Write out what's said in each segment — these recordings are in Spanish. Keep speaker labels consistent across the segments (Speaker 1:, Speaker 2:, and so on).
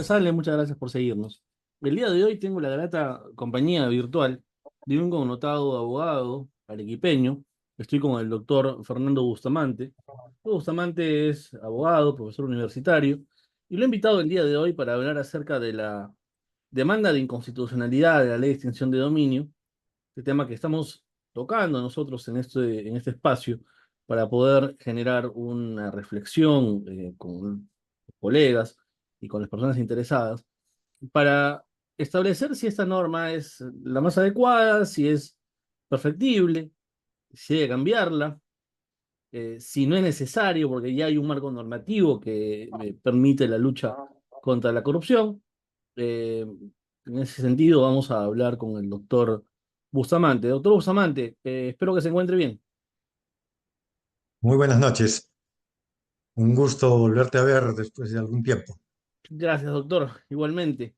Speaker 1: Ale, muchas gracias por seguirnos. El día de hoy tengo la grata compañía virtual de un connotado abogado arequipeño. Estoy con el doctor Fernando Bustamante. Bustamante es abogado, profesor universitario, y lo he invitado el día de hoy para hablar acerca de la demanda de inconstitucionalidad de la ley de extinción de dominio, este tema que estamos tocando nosotros en este espacio para poder generar una reflexión con los colegas y con las personas interesadas para establecer si esta norma es la más adecuada, si es perfectible, si hay que cambiarla, si no es necesario, porque ya hay un marco normativo que permite la lucha contra la corrupción. Eh, en ese sentido, vamos a hablar con el doctor Bustamante. Doctor Bustamante, espero que se encuentre bien.
Speaker 2: Muy buenas noches. Un gusto volverte a ver después de algún tiempo.
Speaker 1: Gracias, doctor. Igualmente.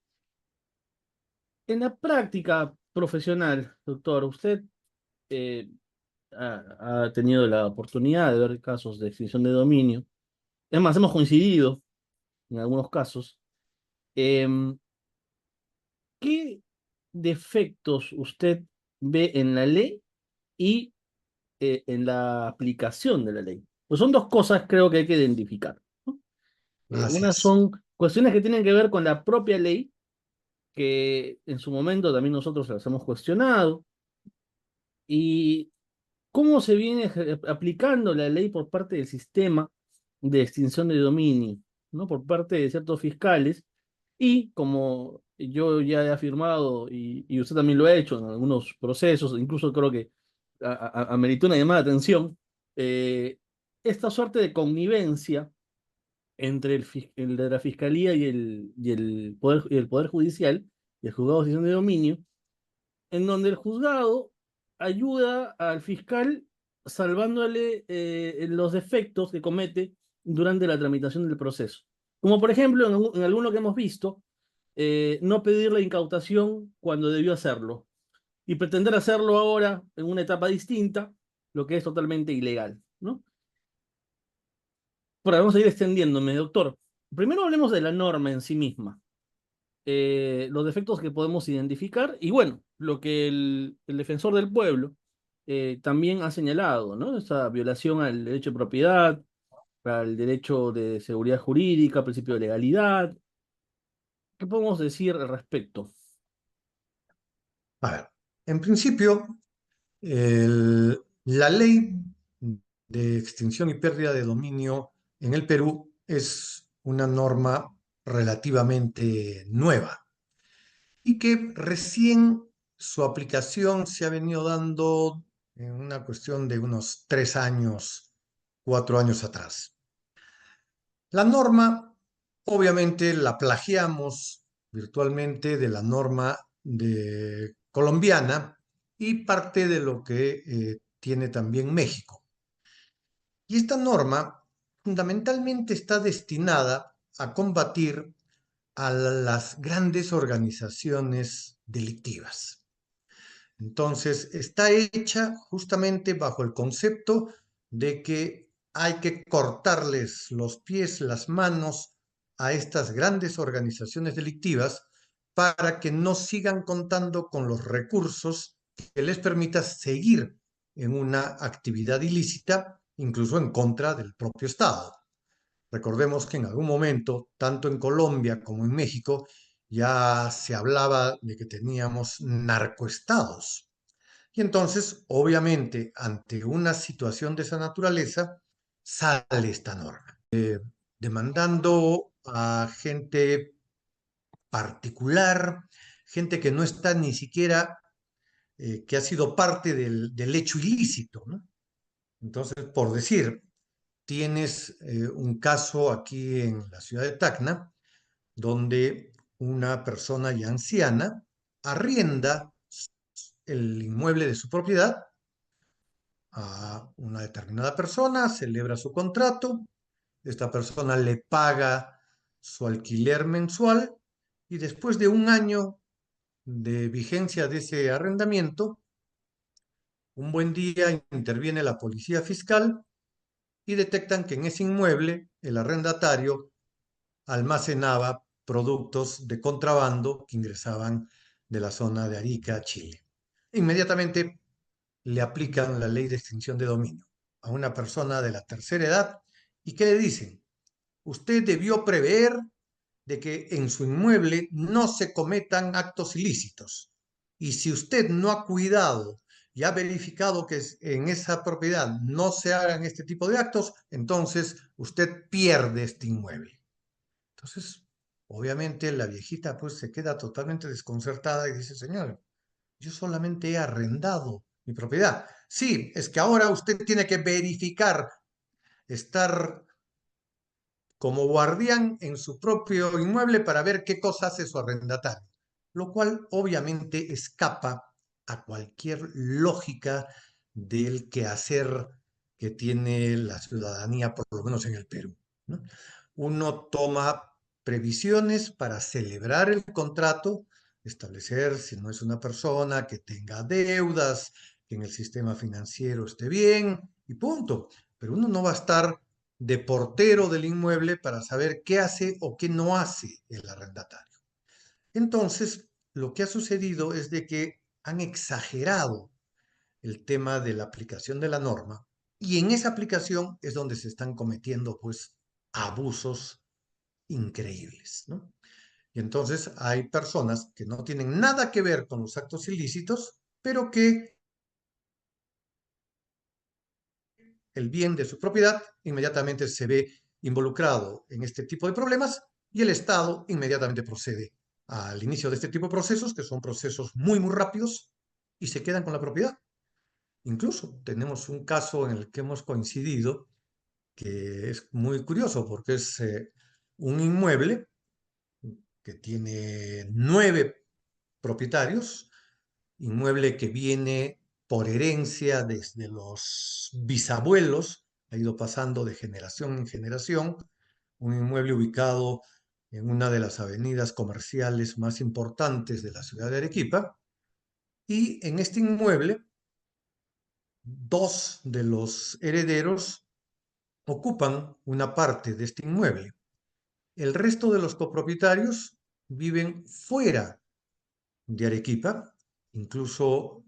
Speaker 1: En la práctica profesional, doctor, usted eh, ha tenido la oportunidad de ver casos de extinción de dominio. Es más, hemos coincidido en algunos casos. Em, ¿Qué defectos usted ve en la ley y en la aplicación de la ley? Pues son dos cosas creo que hay que identificar, ¿no?
Speaker 2: Así
Speaker 1: Unas
Speaker 2: es.
Speaker 1: son cuestiones que tienen que ver con la propia ley, que en su momento también nosotros las hemos cuestionado, y cómo se viene aplicando la ley por parte del sistema de extinción de dominio, ¿no? Por parte de ciertos fiscales, y como yo ya he afirmado, y usted también lo ha hecho en algunos procesos, incluso creo que ameritó una llamada de atención, eh, esta suerte de connivencia entre el de la Fiscalía y el poder Judicial y el Juzgado de Extinción de Dominio, en donde el juzgado ayuda al fiscal salvándole los defectos que comete durante la tramitación del proceso. Como por ejemplo, en alguno que hemos visto, no pedir la incautación cuando debió hacerlo y pretender hacerlo ahora en una etapa distinta, lo que es totalmente ilegal, ¿no? Pero vamos a ir extendiéndome, doctor. Primero hablemos de la norma en sí misma, los defectos que podemos identificar y bueno, lo que el defensor del pueblo también ha señalado, ¿no? Esa violación al derecho de propiedad, al derecho de seguridad jurídica, principio de legalidad. ¿Qué podemos decir al respecto?
Speaker 2: A ver, en principio, la ley de extinción y pérdida de dominio en el Perú es una norma relativamente nueva y que recién su aplicación se ha venido dando en una cuestión de unos 3 años, 4 años atrás. La norma, obviamente, la plagiamos virtualmente de la norma colombiana y parte de lo que tiene también México. Y esta norma fundamentalmente está destinada a combatir a las grandes organizaciones delictivas. Entonces, está hecha justamente bajo el concepto de que hay que cortarles los pies, las manos a estas grandes organizaciones delictivas para que no sigan contando con los recursos que les permita seguir en una actividad ilícita, incluso en contra del propio Estado. Recordemos que en algún momento, tanto en Colombia como en México, ya se hablaba de que teníamos narcoestados. Y entonces, obviamente, ante una situación de esa naturaleza, sale esta norma, demandando a gente particular, gente que no está ni siquiera, que ha sido parte del hecho ilícito, ¿no? Entonces, por decir, tienes un caso aquí en la ciudad de Tacna, donde una persona ya anciana arrienda el inmueble de su propiedad a una determinada persona, celebra su contrato, esta persona le paga su alquiler mensual y después de un año de vigencia de ese arrendamiento, un buen día interviene la policía fiscal y detectan que en ese inmueble el arrendatario almacenaba productos de contrabando que ingresaban de la zona de Arica, Chile. Inmediatamente le aplican la ley de extinción de dominio a una persona de la tercera edad y ¿qué le dicen? Usted debió prever de que en su inmueble no se cometan actos ilícitos. Y si usted no ha cuidado y ha verificado que en esa propiedad no se hagan este tipo de actos, entonces usted pierde este inmueble. Entonces, obviamente la viejita pues se queda totalmente desconcertada y dice, señor, yo solamente he arrendado mi propiedad. Sí, es que ahora usted tiene que verificar, estar como guardián en su propio inmueble para ver qué cosa hace su arrendatario, lo cual obviamente escapa a cualquier lógica del quehacer que tiene la ciudadanía, por lo menos en el Perú, ¿no? Uno toma previsiones para celebrar el contrato, establecer si no es una persona que tenga deudas, que en el sistema financiero esté bien y punto. Pero uno no va a estar de portero del inmueble para saber qué hace o qué no hace el arrendatario. Entonces, lo que ha sucedido es de que han exagerado el tema de la aplicación de la norma y en esa aplicación es donde se están cometiendo pues abusos increíbles, ¿no? Y entonces hay personas que no tienen nada que ver con los actos ilícitos, pero que el bien de su propiedad inmediatamente se ve involucrado en este tipo de problemas y el Estado inmediatamente procede al inicio de este tipo de procesos, que son procesos muy, muy rápidos, y se quedan con la propiedad. Incluso tenemos un caso en el que hemos coincidido que es muy curioso porque es un inmueble que tiene 9 propietarios, inmueble que viene por herencia desde los bisabuelos, ha ido pasando de generación en generación, un inmueble ubicado en una de las avenidas comerciales más importantes de la ciudad de Arequipa, y en este inmueble, dos de los herederos ocupan una parte de este inmueble. El resto de los copropietarios viven fuera de Arequipa, incluso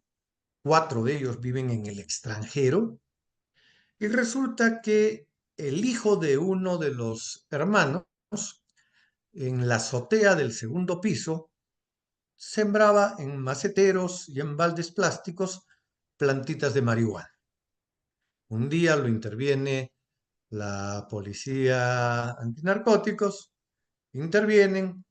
Speaker 2: 4 de ellos viven en el extranjero, y resulta que el hijo de uno de los hermanos, en la azotea del segundo piso, sembraba en maceteros y en baldes plásticos plantitas de marihuana. Un día lo interviene la policía antinarcóticos, intervienen,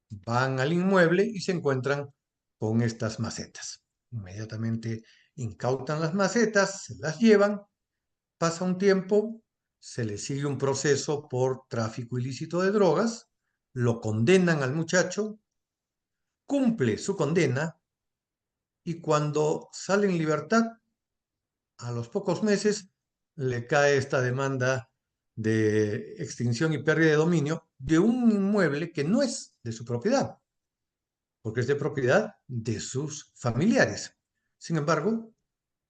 Speaker 2: van al inmueble y se encuentran con estas macetas. Inmediatamente incautan las macetas, se las llevan, pasa un tiempo, se le sigue un proceso por tráfico ilícito de drogas, lo condenan al muchacho, cumple su condena y cuando sale en libertad, a los pocos meses, le cae esta demanda de extinción y pérdida de dominio de un inmueble que no es de su propiedad, porque es de propiedad de sus familiares. Sin embargo,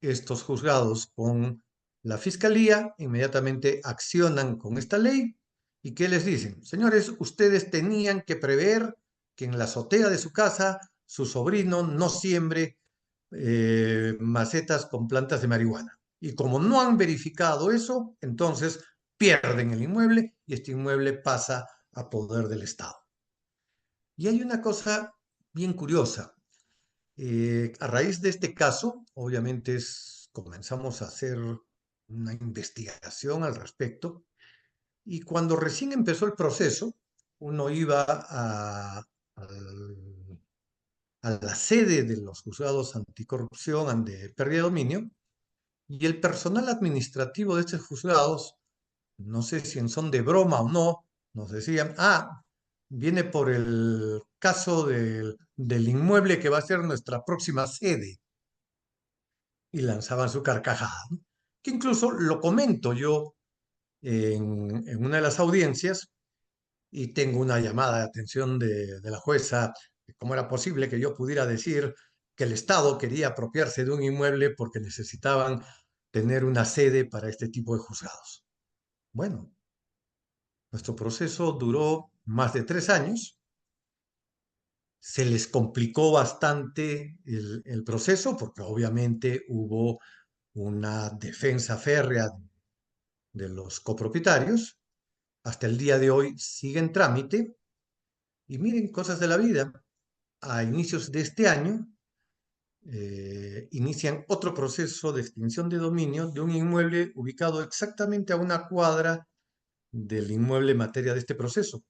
Speaker 2: estos juzgados con la fiscalía inmediatamente accionan con esta ley y ¿qué les dicen? Señores, ustedes tenían que prever que en la azotea de su casa su sobrino no siembre macetas con plantas de marihuana. Y como no han verificado eso, entonces pierden el inmueble y este inmueble pasa a poder del Estado. Y hay una cosa bien curiosa. A raíz de este caso, obviamente comenzamos a hacer una investigación al respecto y cuando recién empezó el proceso, uno iba a la sede de los juzgados anticorrupción, de pérdida de dominio, y el personal administrativo de estos juzgados, no sé si en son de broma o no, nos decían, viene por el caso del inmueble que va a ser nuestra próxima sede. Y lanzaban su carcajada, ¿no? Que incluso lo comento yo en una de las audiencias y tengo una llamada de atención de la jueza, de cómo era posible que yo pudiera decir que el Estado quería apropiarse de un inmueble porque necesitaban tener una sede para este tipo de juzgados. Bueno, Nuestro proceso duró más de 3 años. Se les complicó bastante el proceso porque obviamente hubo una defensa férrea de los copropietarios. Hasta el día de hoy sigue en trámite. Y miren, cosas de la vida. A inicios de este año inician otro proceso de extinción de dominio de un inmueble ubicado exactamente a una cuadra del inmueble en materia de este proceso.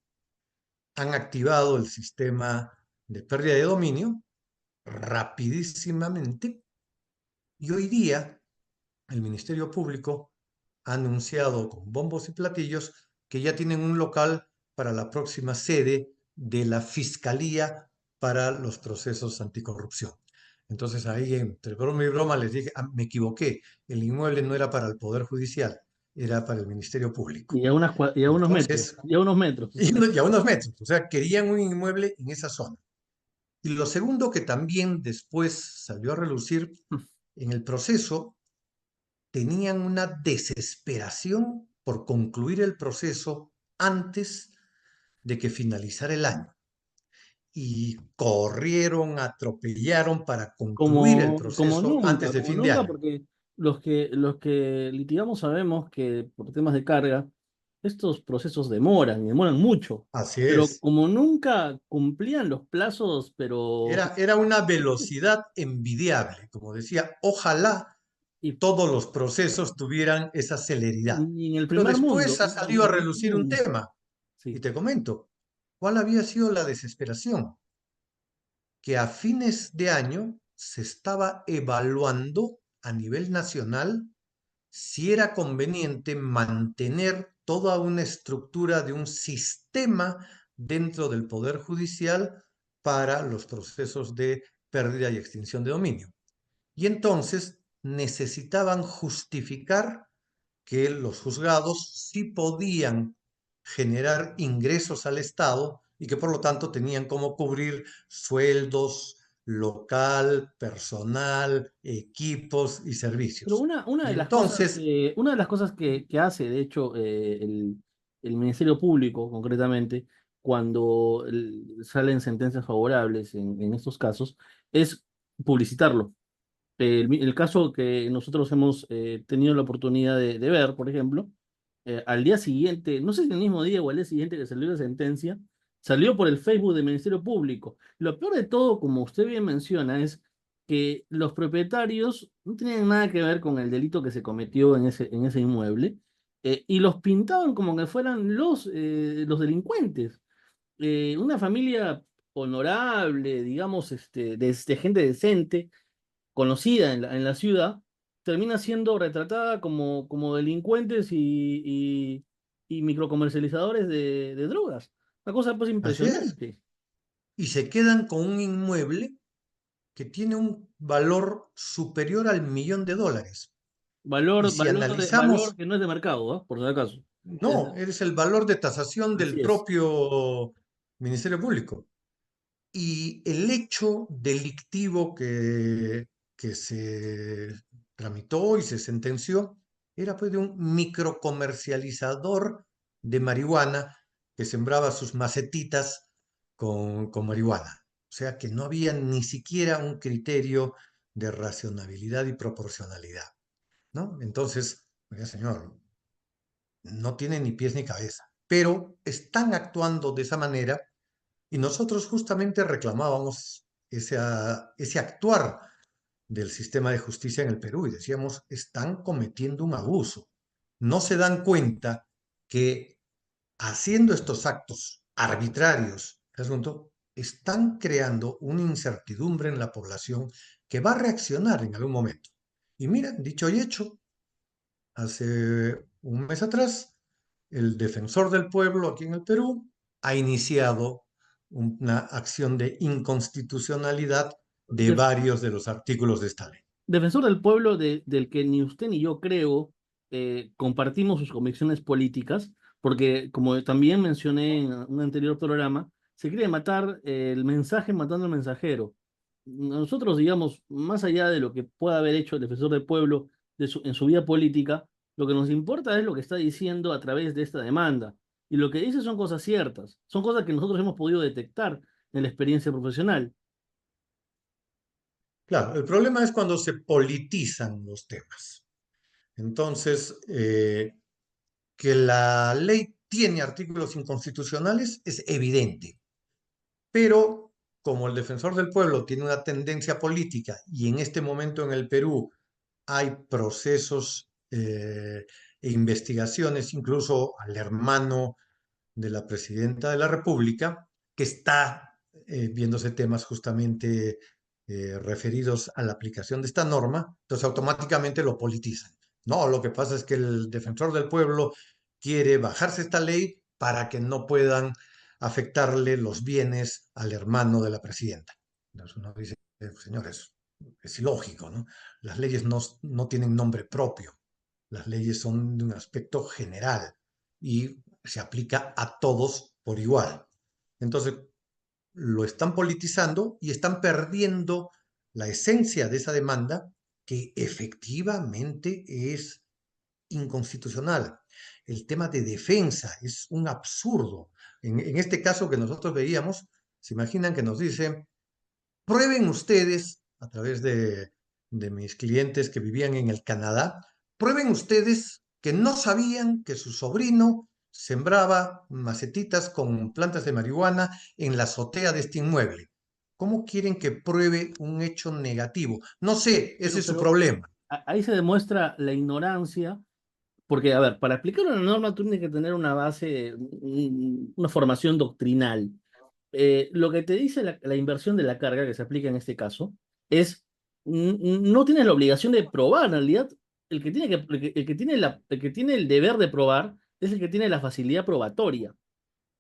Speaker 2: Han activado el sistema de pérdida de dominio rapidísimamente y hoy día el Ministerio Público ha anunciado con bombos y platillos que ya tienen un local para la próxima sede de la Fiscalía para los procesos anticorrupción. Entonces ahí entre broma y broma les dije, me equivoqué, el inmueble no era para el Poder Judicial, era para el Ministerio Público.
Speaker 1: Y a unos metros,
Speaker 2: Entonces,
Speaker 1: y a unos metros.
Speaker 2: y a unos metros, o sea, querían un inmueble en esa zona. Y lo segundo que también después salió a relucir en el proceso, tenían una desesperación por concluir el proceso antes de que finalizara el año. Y corrieron, atropellaron para concluir el proceso antes de
Speaker 1: Como
Speaker 2: fin de
Speaker 1: nunca,
Speaker 2: año.
Speaker 1: porque los que litigamos sabemos que por temas de carga, estos procesos demoran, y demoran mucho,
Speaker 2: Así
Speaker 1: pero
Speaker 2: es.
Speaker 1: como nunca cumplían los plazos, pero
Speaker 2: Era una velocidad envidiable. Como decía, ojalá
Speaker 1: y,
Speaker 2: todos los procesos tuvieran esa celeridad.
Speaker 1: y en el
Speaker 2: Pero
Speaker 1: primer mundo,
Speaker 2: después ha
Speaker 1: y en
Speaker 2: salido a
Speaker 1: el primer
Speaker 2: relucir un
Speaker 1: mundo,
Speaker 2: tema. Y
Speaker 1: sí.
Speaker 2: te comento, ¿cuál había sido la desesperación? Que a fines de año se estaba evaluando a nivel nacional si era conveniente mantener toda una estructura de un sistema dentro del Poder Judicial para los procesos de pérdida y extinción de dominio. Y entonces necesitaban justificar que los juzgados sí podían generar ingresos al Estado y que por lo tanto tenían como cubrir sueldos, local, personal, equipos y
Speaker 1: Pero
Speaker 2: servicios.
Speaker 1: una
Speaker 2: Y
Speaker 1: de las cosas
Speaker 2: entonces,
Speaker 1: una de las cosas que hace, de hecho, el Ministerio Público, concretamente, cuando salen sentencias favorables en estos casos, es publicitarlo. El caso que nosotros hemos tenido la oportunidad de ver, por ejemplo, al día siguiente, no sé si el mismo día o al día siguiente que salió la sentencia, salió por el Facebook del Ministerio Público. Lo peor de todo, como usted bien menciona, es que los propietarios no tenían nada que ver con el delito que se cometió en ese inmueble, y los pintaban como que fueran los delincuentes. Una familia honorable, digamos, de gente decente conocida en la ciudad, termina siendo retratada como delincuentes y microcomercializadores de drogas. Una cosa pues
Speaker 2: así es.
Speaker 1: impresionante.
Speaker 2: Y se quedan con un inmueble que tiene un valor superior al $1.000.000. Y si
Speaker 1: Valor
Speaker 2: analizamos,
Speaker 1: que no es de mercado, ¿ah? Por si acaso. Es-
Speaker 2: no, es el valor de tasación del
Speaker 1: Así es.
Speaker 2: propio Ministerio Público. Y el hecho delictivo que se tramitó y se sentenció era pues de un microcomercializador de marihuana que sembraba sus macetitas con marihuana. O sea que no había ni siquiera un criterio de racionalidad y proporcionalidad, ¿no? Entonces, oiga, señor, no tiene ni pies ni cabeza, pero están actuando de esa manera y nosotros justamente reclamábamos ese actuar del sistema de justicia en el Perú y decíamos, están cometiendo un abuso. No se dan cuenta que haciendo estos actos arbitrarios, asunto, están creando una incertidumbre en la población que va a reaccionar en algún momento. Y mira, dicho y hecho, hace un mes atrás, el defensor del pueblo aquí en el Perú ha iniciado una acción de inconstitucionalidad de
Speaker 1: Def-
Speaker 2: varios de los artículos de esta ley.
Speaker 1: Defensor del pueblo del que ni usted ni yo creo compartimos sus convicciones políticas, porque como también mencioné en un anterior programa, se quiere matar el mensaje matando al mensajero. Nosotros, digamos, más allá de lo que pueda haber hecho el defensor del pueblo en su vida política, lo que nos importa es lo que está diciendo a través de esta demanda. Y lo que dice son cosas ciertas, son cosas que nosotros hemos podido detectar en la experiencia profesional.
Speaker 2: Claro, el problema es cuando se politizan los temas. Entonces, que la ley tiene artículos inconstitucionales es evidente, pero como el defensor del pueblo tiene una tendencia política y en este momento en el Perú hay procesos e investigaciones, incluso al hermano de la presidenta de la República, que está viéndose temas justamente referidos a la aplicación de esta norma, entonces automáticamente lo politizan. No, lo que pasa es que el defensor del pueblo quiere bajarse esta ley para que no puedan afectarle los bienes al hermano de la presidenta. Entonces uno dice, señores, es ilógico, ¿no? Las leyes no tienen nombre propio, las leyes son de un aspecto general y se aplica a todos por igual. Entonces, lo están politizando y están perdiendo la esencia de esa demanda que efectivamente es inconstitucional. El tema de defensa es un absurdo. En este caso que nosotros veíamos, se imaginan que nos dicen, prueben ustedes, a través de mis clientes que vivían en el Canadá, prueben ustedes que no sabían que su sobrino sembraba macetitas con plantas de marihuana en la azotea de este inmueble. ¿Cómo quieren que pruebe un hecho negativo? No sé, ese es su
Speaker 1: Pero
Speaker 2: problema.
Speaker 1: ahí se demuestra la ignorancia, porque, a ver, para explicar una norma tú tienes que tener una base, una formación doctrinal. Lo que te dice la inversión de la carga que se aplica en este caso es, no tienes la obligación de probar, en realidad, el que tiene el deber de probar es el que tiene la facilidad probatoria.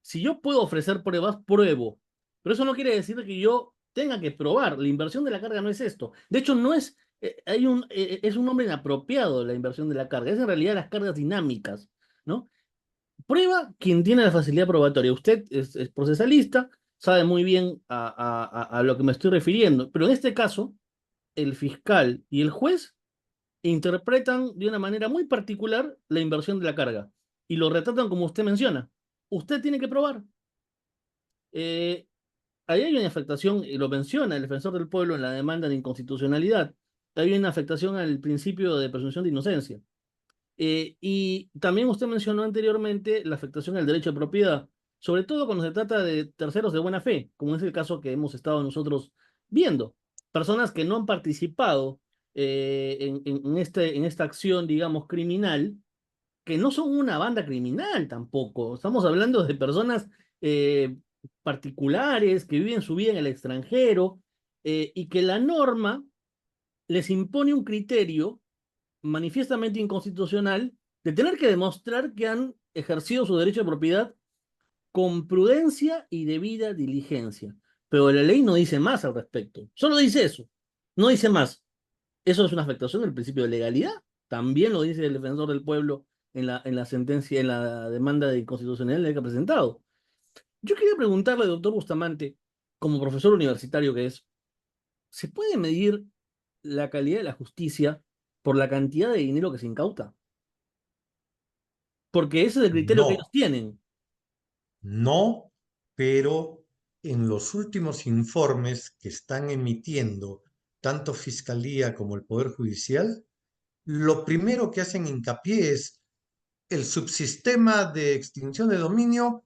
Speaker 1: Si yo puedo ofrecer pruebas, pruebo. Pero eso no quiere decir que yo tenga que probar. La inversión de la carga no es esto. De hecho, no es, es un nombre inapropiado la inversión de la carga. Es en realidad las cargas dinámicas, ¿no? Prueba quien tiene la facilidad probatoria. Usted es procesalista, sabe muy bien a lo que me estoy refiriendo. Pero en este caso, el fiscal y el juez interpretan de una manera muy particular la inversión de la carga y lo retratan como usted menciona. Usted tiene que probar. Eh, Ahí hay una afectación, y lo menciona el defensor del pueblo en la demanda de inconstitucionalidad, hay una afectación al principio de presunción de inocencia. Y también usted mencionó anteriormente la afectación al derecho de propiedad, sobre todo cuando se trata de terceros de buena fe, como es el caso que hemos estado nosotros viendo. Personas que no han participado en esta acción, digamos, criminal, que no son una banda criminal tampoco. Estamos hablando de personas eh, particulares que viven su vida en el extranjero y que la norma les impone un criterio manifiestamente inconstitucional de tener que demostrar que han ejercido su derecho de propiedad con prudencia y debida diligencia. Pero la ley no dice más al respecto. Solo dice eso. No dice más. Eso es una afectación del principio de legalidad. También lo dice el defensor del pueblo en la sentencia, en la demanda de inconstitucionalidad que ha presentado. Yo quería preguntarle, doctor Bustamante, como profesor universitario que es, ¿se puede medir la calidad de la justicia por la cantidad de dinero que se incauta? Porque ese es el criterio que ellos
Speaker 2: No,
Speaker 1: tienen.
Speaker 2: no, pero en los últimos informes que están emitiendo tanto Fiscalía como el Poder Judicial, lo primero que hacen hincapié es el subsistema de extinción de dominio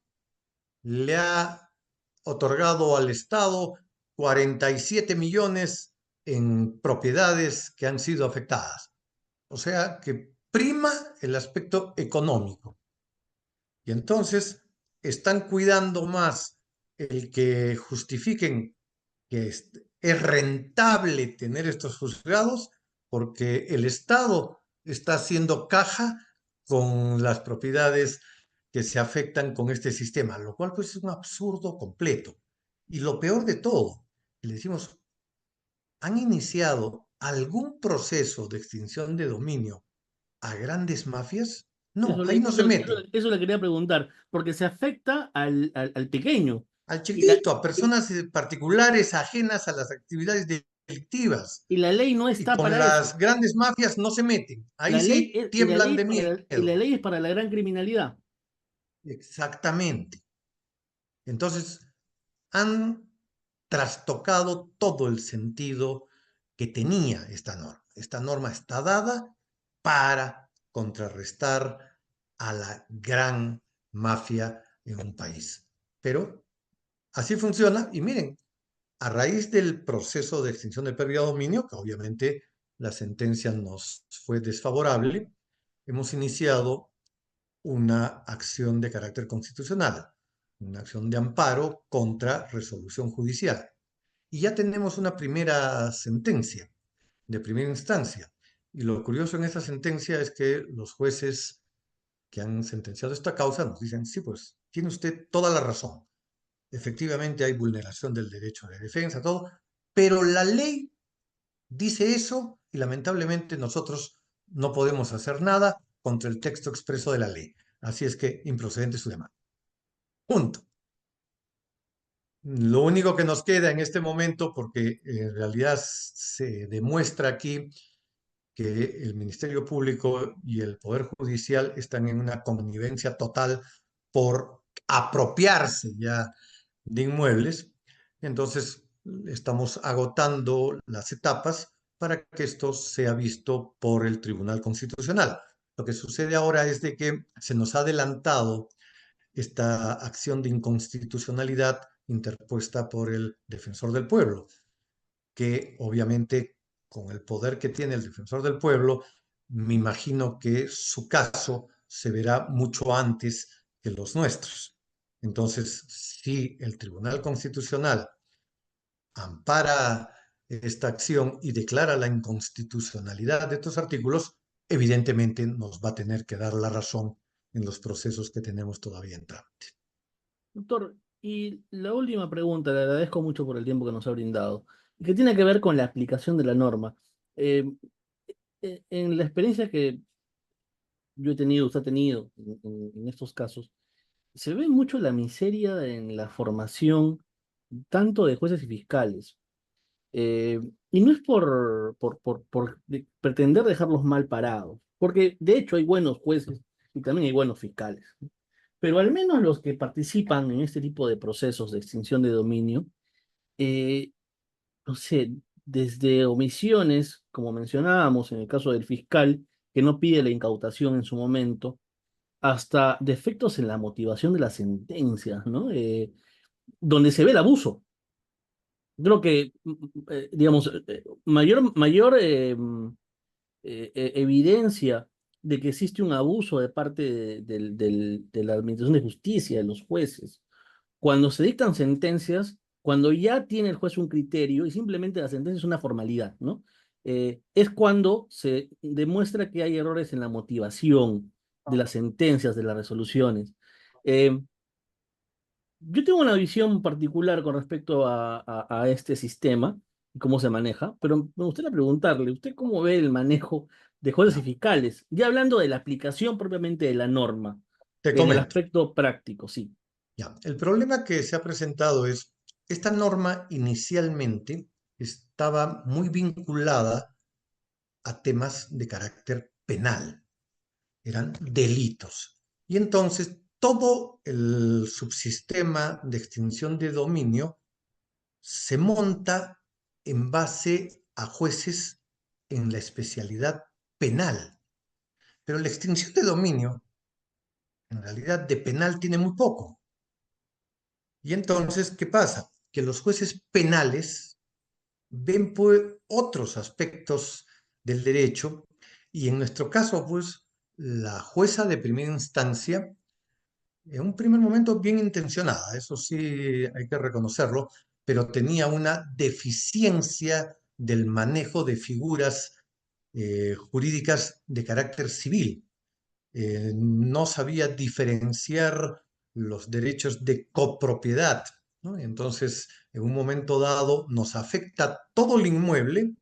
Speaker 2: le ha otorgado al Estado 47 millones en propiedades que han sido afectadas. O sea que prima el aspecto económico. Y entonces están cuidando más el que justifiquen que es rentable tener estos juzgados porque el Estado está haciendo caja con las propiedades que se afectan con este sistema, lo cual pues es un absurdo completo. Y lo peor de todo, le decimos, ¿han iniciado algún proceso de extinción de dominio a grandes mafias? No, ahí no se meten.
Speaker 1: Eso le quería preguntar, porque se afecta al pequeño.
Speaker 2: Al
Speaker 1: Y la,
Speaker 2: chiquitito, a personas particulares ajenas a las actividades delictivas.
Speaker 1: y la ley no
Speaker 2: Y
Speaker 1: está
Speaker 2: con
Speaker 1: para eso.
Speaker 2: las grandes mafias no se meten. Ahí
Speaker 1: La ley,
Speaker 2: sí tiemblan de
Speaker 1: y la
Speaker 2: miedo.
Speaker 1: ley es para la gran criminalidad.
Speaker 2: Exactamente. Entonces, han trastocado todo el sentido que tenía esta norma. Esta norma está dada para contrarrestar a la gran mafia en un país. Pero así funciona y miren, a raíz del proceso de extinción del pérdida de dominio, que obviamente la sentencia nos fue desfavorable, hemos iniciado una acción de carácter constitucional, una acción de amparo contra resolución judicial. Y ya tenemos una primera sentencia de primera instancia. Y lo curioso en esta sentencia es que los jueces que han sentenciado esta causa nos dicen, sí, pues tiene usted toda la razón. Efectivamente hay vulneración del derecho de defensa, todo, pero la ley dice eso y lamentablemente nosotros no podemos hacer nada contra el texto expreso de la ley. Así es que improcedente su demanda. Punto. Lo único que nos queda en este momento, porque en realidad se demuestra aquí que el Ministerio Público y el Poder Judicial están en una connivencia total por apropiarse ya de inmuebles. Entonces, estamos agotando las etapas para que esto sea visto por el Tribunal Constitucional. Lo que sucede ahora es de que se nos ha adelantado esta acción de inconstitucionalidad interpuesta por el Defensor del Pueblo, que obviamente con el poder que tiene el Defensor del Pueblo, me imagino que su caso se verá mucho antes que los nuestros. Entonces, si el Tribunal Constitucional ampara esta acción y declara la inconstitucionalidad de estos artículos, evidentemente nos va a tener que dar la razón en los procesos que tenemos todavía en trámite.
Speaker 1: Doctor, y la última pregunta, le agradezco mucho por el tiempo que nos ha brindado, y que tiene que ver con la aplicación de la norma. Eh, en la experiencia que yo he tenido, usted ha tenido en estos casos, se ve mucho la miseria en la formación tanto de jueces y fiscales. Eh, y no es por pretender dejarlos mal parados, porque de hecho hay buenos jueces y también hay buenos fiscales. Pero al menos los que participan en este tipo de procesos de extinción de dominio, eh, no sé, desde omisiones, como mencionábamos en el caso del fiscal, que no pide la incautación en su momento, hasta defectos en la motivación de las sentencias, ¿no? Donde se ve el abuso. Creo que, digamos, mayor evidencia de que existe un abuso de parte de la Administración de Justicia, de los jueces, cuando se dictan sentencias, cuando ya tiene el juez un criterio y simplemente la sentencia es una formalidad, ¿no? Es cuando se demuestra que hay errores en la motivación de las sentencias, de las resoluciones. Eh, yo tengo una visión particular con respecto a este sistema y cómo se maneja, pero me gustaría preguntarle, ¿usted cómo ve el manejo de jueces y
Speaker 2: Ya,
Speaker 1: fiscales? Ya hablando de la aplicación propiamente de la norma,
Speaker 2: te
Speaker 1: en el
Speaker 2: comento.
Speaker 1: aspecto práctico, sí.
Speaker 2: Ya, el problema que se ha presentado es, esta norma inicialmente estaba muy vinculada a temas de carácter penal, eran delitos. Y entonces todo el subsistema de extinción de dominio se monta en base a jueces en la especialidad penal. Pero la extinción de dominio, en realidad, de penal tiene muy poco. Y entonces, ¿qué pasa? Que los jueces penales ven pues, otros aspectos del derecho y en nuestro caso, pues, la jueza de primera instancia, en un primer momento bien intencionada, eso sí hay que reconocerlo, pero tenía una deficiencia del manejo de figuras jurídicas de carácter civil. No sabía diferenciar los derechos de copropiedad, ¿no? Entonces, en un momento dado, nos afecta todo el inmueble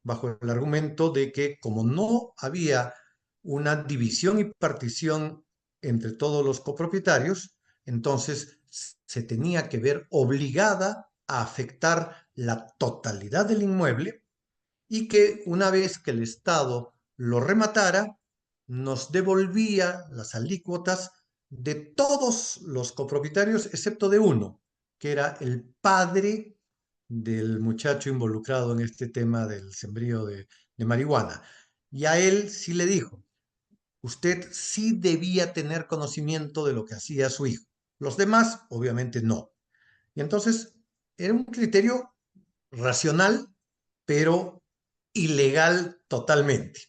Speaker 2: bajo el argumento de que como no había una división y partición entre todos los copropietarios, entonces se tenía que ver obligada a afectar la totalidad del inmueble y que una vez que el Estado lo rematara, nos devolvía las alícuotas de todos los copropietarios, excepto de uno, que era el padre del muchacho involucrado en este tema del sembrío de marihuana. Y a él sí le dijo, usted sí debía tener conocimiento de lo que hacía su hijo. Los demás, obviamente, no. Y entonces era un criterio racional, pero ilegal totalmente.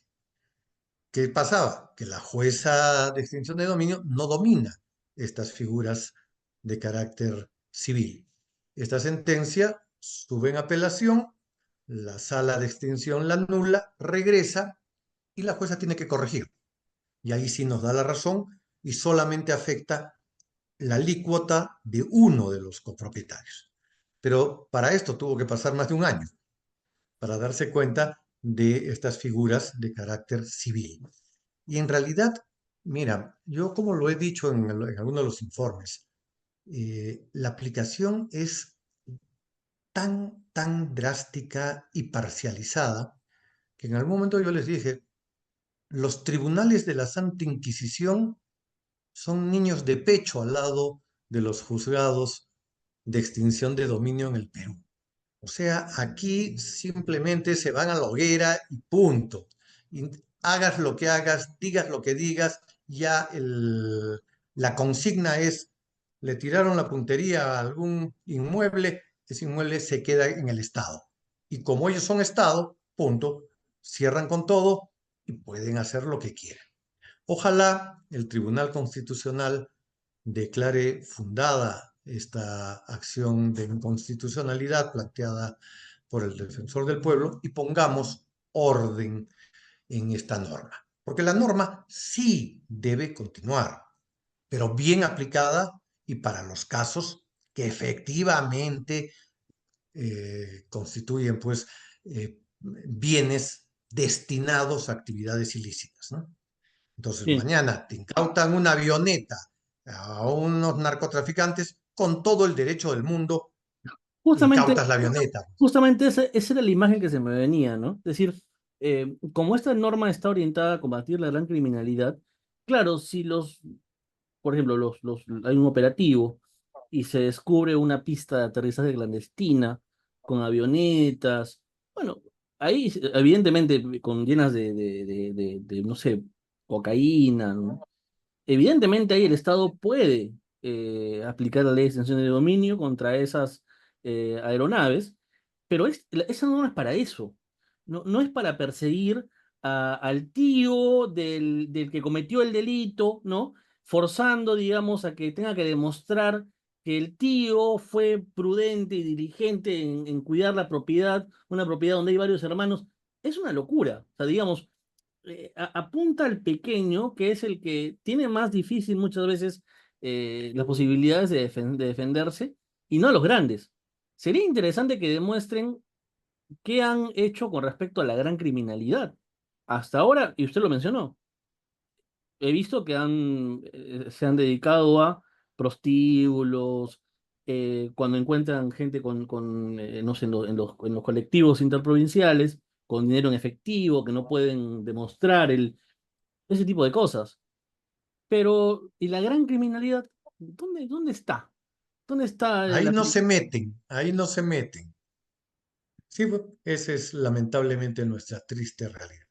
Speaker 2: ¿Qué pasaba? Que la jueza de extinción de dominio no domina estas figuras de carácter civil. Esta sentencia sube en apelación, la sala de extinción la anula, regresa y la jueza tiene que corregir. Y ahí sí nos da la razón y solamente afecta la alícuota de uno de los copropietarios. Pero para esto tuvo que pasar más de un año para darse cuenta de estas figuras de carácter civil. Y en realidad, mira, yo como lo he dicho en algunos de los informes, la aplicación es tan drástica y parcializada que en algún momento yo les dije, los tribunales de la Santa Inquisición son niños de pecho al lado de los juzgados de extinción de dominio en el Perú. O sea, aquí simplemente se van a la hoguera y punto. Y hagas lo que hagas, digas lo que digas, ya la consigna es, le tiraron la puntería a algún inmueble, ese inmueble se queda en el Estado. Y como ellos son Estado, punto, cierran con todo y pueden hacer lo que quieran. Ojalá el Tribunal Constitucional declare fundada esta acción de inconstitucionalidad planteada por el defensor del pueblo y pongamos orden en esta norma. Porque la norma sí debe continuar, pero bien aplicada y para los casos que efectivamente constituyen pues bienes destinados a actividades ilícitas, ¿no? Entonces,
Speaker 1: Bien,
Speaker 2: mañana te incautan una avioneta a unos narcotraficantes con todo el derecho del mundo,
Speaker 1: justamente
Speaker 2: incautas la avioneta.
Speaker 1: Justamente esa era la imagen que se me venía, ¿no? Es decir, como esta norma está orientada a combatir la gran criminalidad, claro, si por ejemplo, hay un operativo y se descubre una pista de aterrizaje clandestina con avionetas, bueno, ahí evidentemente con llenas no sé, cocaína, ¿no? Evidentemente ahí el Estado puede aplicar la ley de extensión de dominio contra esas aeronaves, pero esa no es para eso. No, no es para perseguir al tío del que cometió el delito, ¿no? Forzando, digamos, a que tenga que demostrar que el tío fue prudente y diligente en cuidar la propiedad, una propiedad donde hay varios hermanos. Es una locura. O sea, digamos, apunta al pequeño, que es el que tiene más difícil muchas veces las posibilidades de defenderse, y no a los grandes. Sería interesante que demuestren qué han hecho con respecto a la gran criminalidad. Hasta ahora, y usted lo mencionó, he visto que se han dedicado a prostíbulos, cuando encuentran gente no sé, en los colectivos interprovinciales, con dinero en efectivo, que no pueden demostrar ese tipo de cosas. Pero, ¿y la gran criminalidad? ¿Dónde está? ¿Dónde está
Speaker 2: Ahí
Speaker 1: la...
Speaker 2: no se meten, ahí no se meten. Sí, pues, esa es lamentablemente nuestra triste realidad.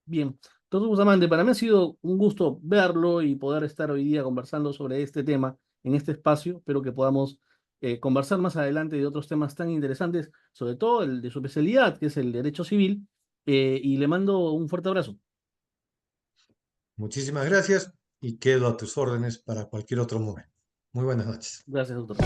Speaker 1: Bien, entonces Bustamante, para mí ha sido un gusto verlo y poder estar hoy día conversando sobre este tema en este espacio. Espero que podamos conversar más adelante de otros temas tan interesantes, sobre todo el de su especialidad, que es el derecho civil, y le mando un fuerte abrazo.
Speaker 2: Muchísimas gracias y quedo a tus órdenes para cualquier otro momento. Muy buenas noches.
Speaker 1: Gracias, doctor.